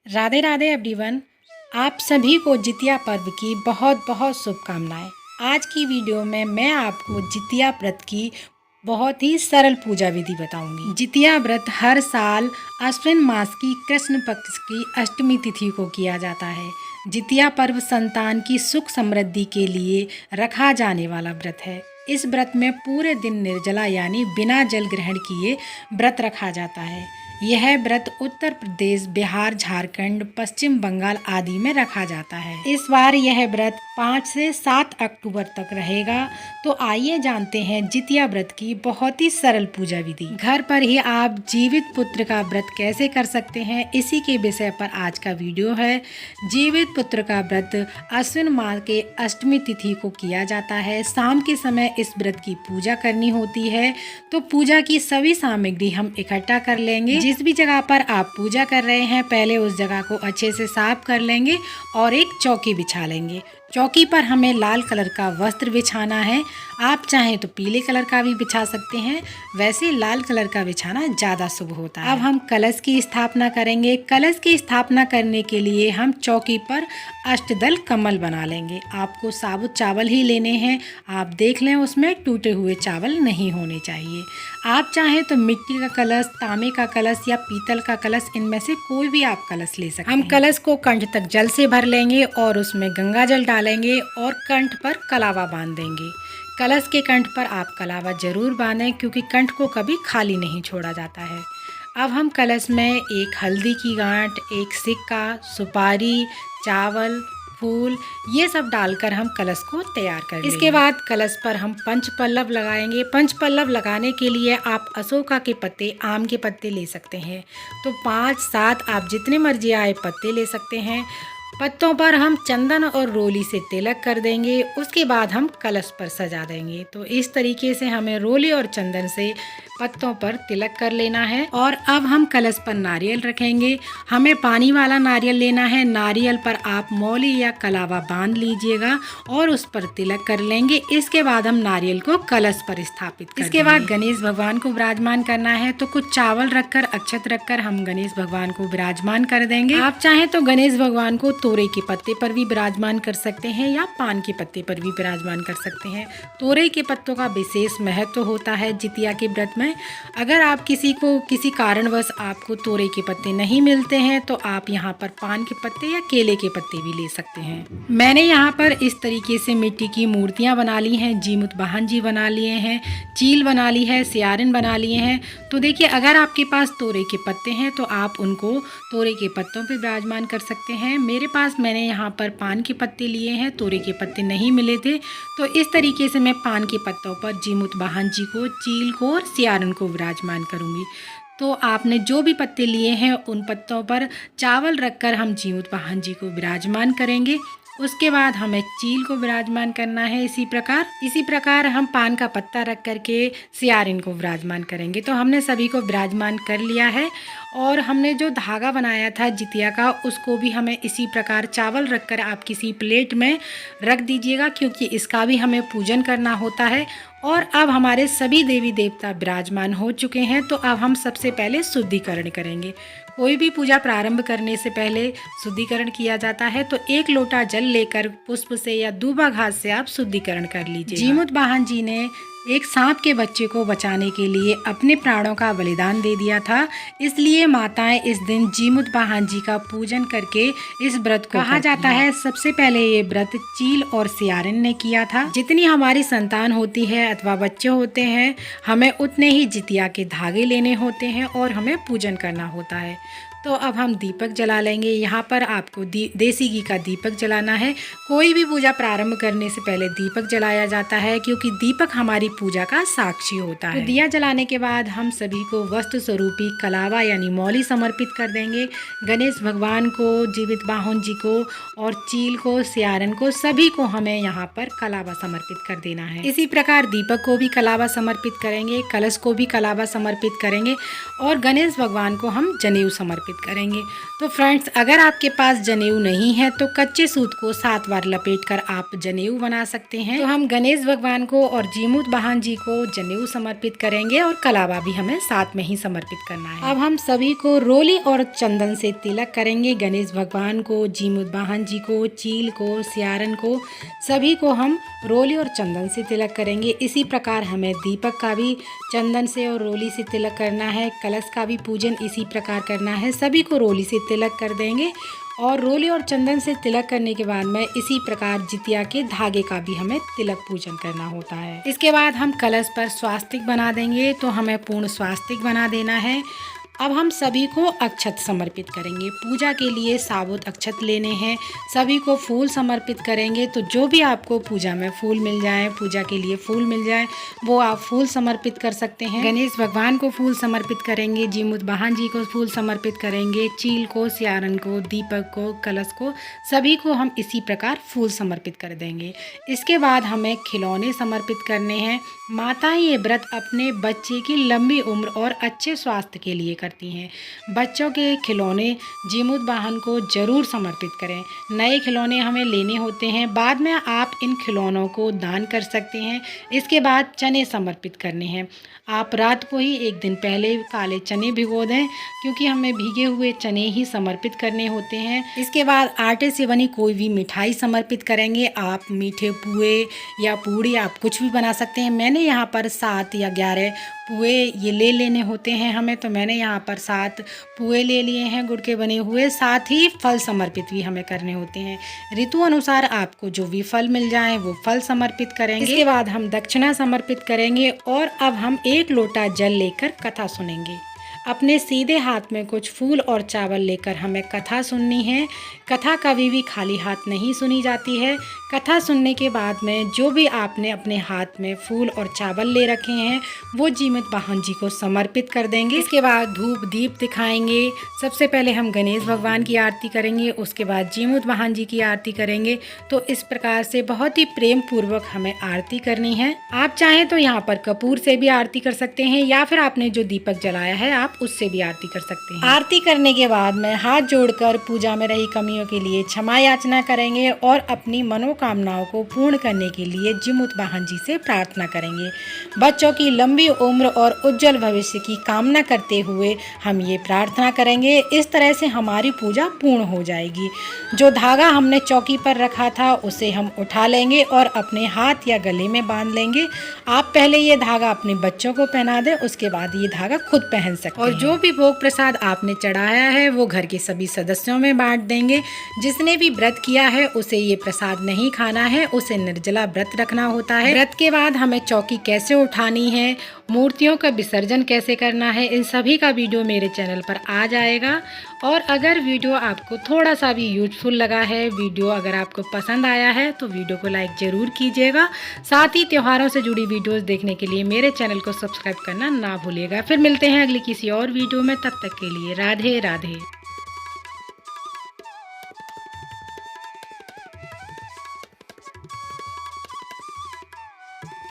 Radhe Radhe everyone. आप सभी को जितिया पर्व की बहुत बहुत शुभकामनाएं। आज की वीडियो में मैं आपको जितिया व्रत की बहुत ही सरल पूजा विधि बताऊंगी। जितिया व्रत हर साल आश्विन मास की कृष्ण पक्ष की अष्टमी तिथि को किया जाता है। जितिया पर्व संतान की सुख समृद्धि के लिए रखा जाने वाला व्रत है। इस व्रत में पूरे दिन निर्जला यानी बिना जल ग्रहण किए व्रत रखा जाता है। यह व्रत उत्तर प्रदेश, बिहार, झारखंड, पश्चिम बंगाल आदि में रखा जाता है। इस बार यह व्रत 5 से 7 अक्टूबर तक रहेगा। तो आइए जानते हैं जितिया व्रत की बहुत ही सरल पूजा विधि। घर पर ही आप जीवित पुत्र का व्रत कैसे कर सकते हैं, इसी के विषय पर आज का वीडियो है। जीवित पुत्र का व्रत आश्विन मास के अष्टमी तिथि को किया जाता है। शाम के समय इस व्रत की पूजा करनी होती है। तो पूजा की सभी सामग्री हम इकट्ठा कर लेंगे। जिस भी जगह पर आप पूजा कर रहे हैं पहले उस जगह को अच्छे से साफ कर लेंगे और एक चौकी बिछा लेंगे। चौकी पर हमें लाल कलर का वस्त्र बिछाना है। आप चाहें तो पीले कलर का भी बिछा सकते हैं, वैसे लाल कलर का बिछाना ज़्यादा शुभ होता है। अब हम कलश की स्थापना करेंगे। कलश की स्थापना करने के लिए हम चौकी पर अष्टदल कमल बना लेंगे। आपको साबुत चावल ही लेने हैं। आप देख लें उसमें टूटे हुए चावल नहीं होने चाहिए। आप चाहें तो मिट्टी का कलश, तांबे का कलश या पीतल का कलश, इनमें से कोई भी आप कलश ले सकते हैं। हम कलश को कंठ तक जल से भर लेंगे और उसमें गंगा जल डालेंगे और कंठ पर कलावा बांध देंगे। कलश के कंठ पर आप कलावा जरूर बांधें क्योंकि कंठ को कभी खाली नहीं छोड़ा जाता है। अब हम कलश में एक हल्दी की गांठ, एक सिक्का, सुपारी, चावल, फूल, ये सब डालकर हम कलश को तैयार कर लेंगे। इसके बाद कलश पर हम पंचपल्लव लगाएंगे। पंचपल्लव लगाने के लिए आप अशोका के पत्ते, आम के पत्ते ले सकते हैं। तो 5-7 आप जितने मर्जी आए पत्ते ले सकते हैं। पत्तों पर हम चंदन और रोली से तिलक कर देंगे। उसके बाद हम कलश पर सजा देंगे। तो इस तरीके से हमें रोली और चंदन से पत्तों पर तिलक कर लेना है। और अब हम कलश पर नारियल रखेंगे। हमें पानी वाला नारियल लेना है। नारियल पर आप मौली या कलावा बांध लीजिएगा और उस पर तिलक कर लेंगे। इसके बाद हम नारियल को कलश पर स्थापित कर इसके बाद गणेश भगवान को विराजमान करना है। तो कुछ चावल रखकर, अक्षत रखकर हम गणेश भगवान को विराजमान कर देंगे। आप चाहें तो गणेश भगवान को तोरई के पत्ते पर भी विराजमान कर सकते हैं या पान के पत्ते पर भी विराजमान कर सकते हैं। तोरई के पत्तों का विशेष महत्व होता है जितिया के व्रत में। अगर आप किसी कारणवश आपको तोरई के पत्ते नहीं मिलते हैं तो आप यहाँ पर पान के पत्ते या केले के पत्ते भी ले सकते हैं। मैंने यहाँ पर इस तरीके से मिट्टी की मूर्तियाँ बना ली हैं। जीमुत वाहन जी बना लिए हैं, चील बना ली है, सियारिन बना लिए हैं। तो देखिए, अगर आपके पास तोरई के पत्ते हैं तो आप उनको तोरई के पत्तों पर विराजमान कर सकते हैं। मेरे पास मैंने यहाँ पर पान के पत्ते लिए हैं, तोरई के पत्ते नहीं मिले थे। तो इस तरीके से मैं पान के पत्तों पर जीमुत वाहन जी को, चील को और सियारन को विराजमान करूँगी। तो आपने जो भी पत्ते लिए हैं उन पत्तों पर चावल रखकर हम जीमुत वाहन जी को विराजमान करेंगे। उसके बाद हमें चील को विराजमान करना है। इसी प्रकार हम पान का पत्ता रख करके सियारिन को विराजमान करेंगे। तो हमने सभी को विराजमान कर लिया है। और हमने जो धागा बनाया था जितिया का, उसको भी हमें इसी प्रकार चावल रखकर आप किसी प्लेट में रख दीजिएगा क्योंकि इसका भी हमें पूजन करना होता है। और अब हमारे सभी देवी देवता विराजमान हो चुके हैं। तो अब हम सबसे पहले शुद्धिकरण करेंगे। कोई भी पूजा प्रारंभ करने से पहले शुद्धिकरण किया जाता है। तो 1 लोटा जल लेकर पुष्प से या दूबा घास से आप शुद्धिकरण कर लीजिए। जीमुत वाहन जी ने एक सांप के बच्चे को बचाने के लिए अपने प्राणों का बलिदान दे दिया था। इसलिए माताएं इस दिन जीमुत वाहन जी का पूजन करके इस व्रत को कहा जाता है। सबसे पहले ये व्रत चील और सियारिन ने किया था। जितनी हमारी संतान होती है अथवा बच्चे होते हैं, हमें उतने ही जितिया के धागे लेने होते हैं और हमें पूजन करना होता है। तो अब हम दीपक जला लेंगे। यहाँ पर आपको देसी घी का दीपक जलाना है। कोई भी पूजा प्रारंभ करने से पहले दीपक जलाया जाता है क्योंकि दीपक हमारी पूजा का साक्षी होता है। तो दिया जलाने के बाद हम सभी को वस्त्र स्वरूपी कलावा यानी मौली समर्पित कर देंगे। गणेश भगवान को, जीवित वाहन जी को और चील को, सियारन को, सभी को हमें यहाँ पर कलावा समर्पित कर देना है। इसी प्रकार दीपक को भी कलावा समर्पित करेंगे, कलश को भी कलावा समर्पित करेंगे और गणेश भगवान को हम जनेऊ समर्पित समर्पित करेंगे। तो फ्रेंड्स, अगर आपके पास जनेऊ नहीं है तो कच्चे सूत को 7 बार लपेटकर आप जनेऊ बना सकते हैं। तो हम गणेश भगवान को और जीमूत वाहन जी को जनेऊ समर्पित करेंगे और कलावा भी हमें साथ में ही समर्पित करना है। अब हम सभी को रोली और चंदन से तिलक करेंगे। गणेश भगवान को, जीमूत वाहन जी को, चील को, सियारन को, सभी को हम रोली और चंदन से तिलक करेंगे। इसी प्रकार हमें दीपक का भी चंदन से और रोली से तिलक करना है। कलश का भी पूजन इसी प्रकार करना है। सभी को रोली से तिलक कर देंगे और रोली और चंदन से तिलक करने के बाद में इसी प्रकार जितिया के धागे का भी हमें तिलक पूजन करना होता है। इसके बाद हम कलश पर स्वास्तिक बना देंगे। तो हमें पूर्ण स्वास्तिक बना देना है। अब हम सभी को अक्षत समर्पित करेंगे। पूजा के लिए साबुत अक्षत लेने हैं। सभी को फूल समर्पित करेंगे। तो जो भी आपको पूजा में फूल मिल जाए, पूजा के लिए फूल मिल जाए, वो आप फूल समर्पित कर सकते हैं। गणेश भगवान को फूल समर्पित करेंगे, जीमूत वाहन जी को फूल समर्पित करेंगे, चील को, सियारन को, दीपक को, कलश को, सभी को हम इसी प्रकार फूल समर्पित कर देंगे। इसके बाद हमें खिलौने समर्पित करने हैं। माताएं ये व्रत अपने बच्चे की लंबी उम्र और अच्छे स्वास्थ्य के लिए करती हैं। बच्चों के खिलौने जीमूत वाहन को जरूर समर्पित करें। नए खिलौने हमें लेने होते हैं। बाद में आप इन खिलौनों को दान कर सकते हैं। इसके बाद चने समर्पित करने हैं। आप रात को ही एक दिन पहले काले चने भिगो दें, क्योंकि हमें भीगे हुए चने ही समर्पित करने होते हैं। इसके बाद आटे से बनी कोई भी मिठाई समर्पित करेंगे। आप मीठे पुए या पूड़ी आप कुछ भी बना सकते हैं। मैंने यहाँ पर 7 या 11 पुए ये ले लेने होते हैं हमें। तो मैंने यहाँ पर 7 पुए ले लिए हैं गुड़ के बने हुए। साथ ही फल समर्पित भी हमें करने होते हैं। ऋतु अनुसार आपको जो भी फल मिल जाए वो फल समर्पित करेंगे। इसके बाद हम दक्षिणा समर्पित करेंगे और अब हम 1 लोटा जल लेकर कथा सुनेंगे। अपने सीधे हाथ में कुछ फूल और चावल लेकर हमें कथा सुननी है। कथा कभी भी खाली हाथ नहीं सुनी जाती है। कथा सुनने के बाद में जो भी आपने अपने हाथ में फूल और चावल ले रखे हैं वो जीमूत वाहन जी को समर्पित कर देंगे। इसके बाद धूप दीप दिखाएंगे। सबसे पहले हम गणेश भगवान की आरती करेंगे, उसके बाद जीमूत वाहन जी की आरती करेंगे। तो इस प्रकार से बहुत ही प्रेम पूर्वक हमें आरती करनी है। आप चाहें तो यहाँ पर कपूर से भी आरती कर सकते हैं या फिर आपने जो दीपक जलाया है आप उससे भी आरती कर सकते हैं। आरती करने के बाद में हाथ जोड़कर पूजा में रही कमियों के लिए क्षमा याचना करेंगे और अपनी मनोकामनाओं को पूर्ण करने के लिए जीमूत वाहन जी से प्रार्थना करेंगे। बच्चों की लंबी उम्र और उज्जवल भविष्य की कामना करते हुए हम ये प्रार्थना करेंगे। इस तरह से हमारी पूजा पूर्ण हो जाएगी। जो धागा हमने चौकी पर रखा था उसे हम उठा लेंगे और अपने हाथ या गले में बांध लेंगे। आप पहले ये धागा अपने बच्चों को पहना दें, उसके बाद ये धागा खुद पहन सकते हैं। और जो भी भोग प्रसाद आपने चढ़ाया है वो घर के सभी सदस्यों में बांट देंगे। जिसने भी व्रत किया है उसे ये प्रसाद नहीं खाना है, उसे निर्जला व्रत रखना होता है। व्रत के बाद हमें चौकी कैसे उठानी है, मूर्तियों का विसर्जन कैसे करना है, इन सभी का वीडियो मेरे चैनल पर आ जाएगा। और अगर वीडियो आपको थोड़ा सा भी यूजफुल लगा है, वीडियो अगर आपको पसंद आया है तो वीडियो को लाइक ज़रूर कीजिएगा। साथ ही त्योहारों से जुड़ी वीडियोस देखने के लिए मेरे चैनल को सब्सक्राइब करना ना भूलिएगा। फिर मिलते हैं अगली किसी और वीडियो में। तब तक के लिए राधे राधे।